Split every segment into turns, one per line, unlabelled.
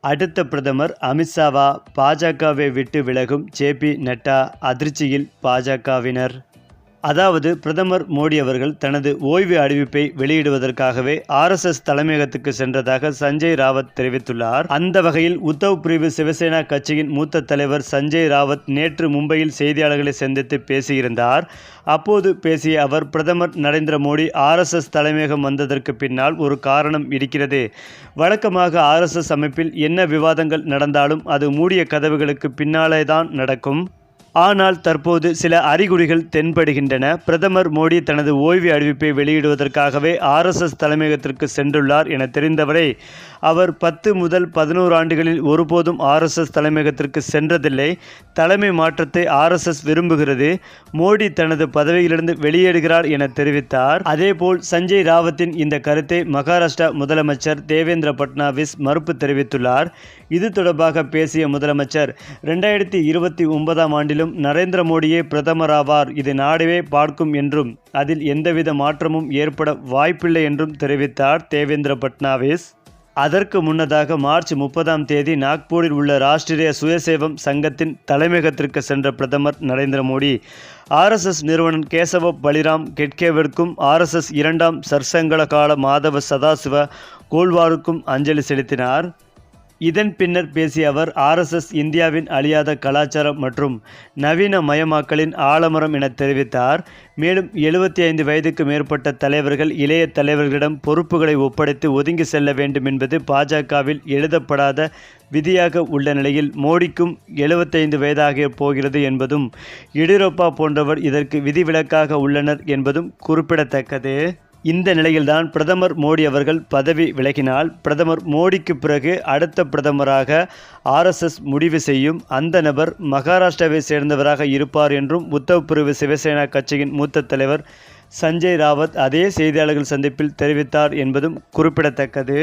அடுத்த பிரதமர் அமித்ஷாவா? பாஜகவை விட்டு விலகும் ஜே.பி. நட்டா அதிர்ச்சியில் பாஜகவினர். அதாவது பிரதமர் மோடி அவர்கள் தனது ஓய்வு அறிவிப்பை வெளியிடுவதற்காகவே ஆர்எஸ்எஸ் தலைமையகத்துக்கு சென்றதாக சஞ்சய் ராவத் தெரிவித்துள்ளார். அந்த வகையில் உத்தவ் பிரிவு சிவசேனா கட்சியின் மூத்த தலைவர் சஞ்சய் ராவத் நேற்று மும்பையில் செய்தியாளர்களை சந்தித்து பேசியிருந்தார். அப்போது பேசிய அவர், பிரதமர் நரேந்திர மோடி ஆர்எஸ்எஸ் தலைமையகம் வந்ததற்கு பின்னால் ஒரு காரணம் இருக்கிறது. வழக்கமாக ஆர்எஸ்எஸ் அமைப்பில் என்ன விவாதங்கள் நடந்தாலும் அது மூடிய கதவுகளுக்கு பின்னாலேதான் நடக்கும். ஆனால் தற்போது சில அறிகுறிகள் தென்படுகின்றன. பிரதமர் மோடி தனது ஓய்வு அறிவிப்பை வெளியிடுவதற்காகவே ஆர்எஸ்எஸ் தலைமையகத்திற்கு சென்றுள்ளார் என தெரிந்தவரை அவர் 10 முதல் 11 ஆண்டுகளில் ஒருபோதும் ஆர்எஸ்எஸ் தலைமையகத்திற்கு சென்றதில்லை. தலைமை மாற்றத்தை ஆர்எஸ்எஸ் விரும்புகிறது. மோடி தனது பதவியிலிருந்து வெளியேறுகிறார் என தெரிவித்தார். அதேபோல் சஞ்சய் ராவத்தின் இந்த கருத்தை மகாராஷ்டிரா முதலமைச்சர் தேவேந்திர பட்னாவிஸ் மறுப்பு தெரிவித்துள்ளார். இது தொடர்பாக பேசிய முதலமைச்சர், 2029ஆம் ஆண்டிலும் நரேந்திர மோடியே பிரதமராவார், இது நாடே பார்க்கும் என்றும் அதில் எந்தவித மாற்றமும் ஏற்பட வாய்ப்பில்லை என்றும் தெரிவித்தார் தேவேந்திர பட்னாவிஸ். அதற்கு முன்னதாக மார்ச் 30ஆம் தேதி நாக்பூரில் உள்ள ராஷ்டிரிய சுயசேவம் சங்கத்தின் தலைமையகத்திற்கு சென்ற பிரதமர் நரேந்திர மோடி ஆர்எஸ்எஸ் நிறுவனர் கேசவ பலிராம் கெட்கேவிற்கும் ஆர்எஸ்எஸ் 2ஆம் சர்சங்கடகால மாதவ சதாசிவ கோல்வாருக்கும் அஞ்சலி செலுத்தினார். இதன் பின்னர் பேசிய அவர், ஆர்எஸ்எஸ் இந்தியாவின் அழியாத கலாச்சாரம் மற்றும் நவீன மயமாக்கலின் ஆலமரம் என தெரிவித்தார். மேலும் 75 வயதுக்கு மேற்பட்ட தலைவர்கள் இளைய தலைவர்களிடம் பொறுப்புகளை ஒப்படைத்து ஒதுங்கி செல்ல வேண்டும் என்பது பாஜகவில் எழுதப்படாத விதியாக உள்ள நிலையில் மோடிக்கும் 75 வயதாக போகிறது என்பதும், எடியூரப்பா போன்றவர் இதற்கு விதிவிலக்காக உள்ளனர் என்பதும் குறிப்பிடத்தக்கது. இந்த நிலையில்தான் பிரதமர் மோடி அவர்கள் பதவி விலகினால் பிரதமர் மோடிக்கு பிறகு அடுத்த பிரதமராக ஆர்எஸ்எஸ் முடிவு செய்யும். அந்த நபர் மகாராஷ்டிராவை சேர்ந்தவராக இருப்பார் என்றும் உத்தவ் பிரிவு சிவசேனா கட்சியின் மூத்த தலைவர் சஞ்சய் ராவத் அதே செய்தியாளர்கள் சந்திப்பில் தெரிவித்தார் என்பதும் குறிப்பிடத்தக்கது.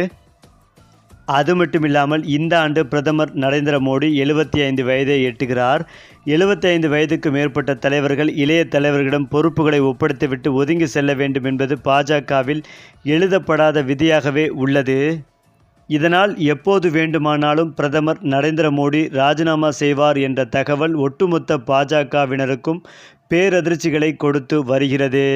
அது மட்டுமில்லாமல் இந்த ஆண்டு பிரதமர் நரேந்திர மோடி 75 வயதை எட்டுகிறார். 75 வயதுக்கு மேற்பட்ட தலைவர்கள் இளைய தலைவர்களிடம் பொறுப்புகளை ஒப்படைத்துவிட்டு ஒதுங்கி செல்ல வேண்டும் என்பது பாஜகவில் எழுதப்படாத விதியாகவே உள்ளது. இதனால் எப்போது வேண்டுமானாலும் பிரதமர் நரேந்திர மோடி ராஜினாமா செய்வார் என்ற தகவல் ஒட்டுமொத்த பாஜகவினருக்கும் பேரதிர்ச்சிகளை கொடுத்து வருகிறது.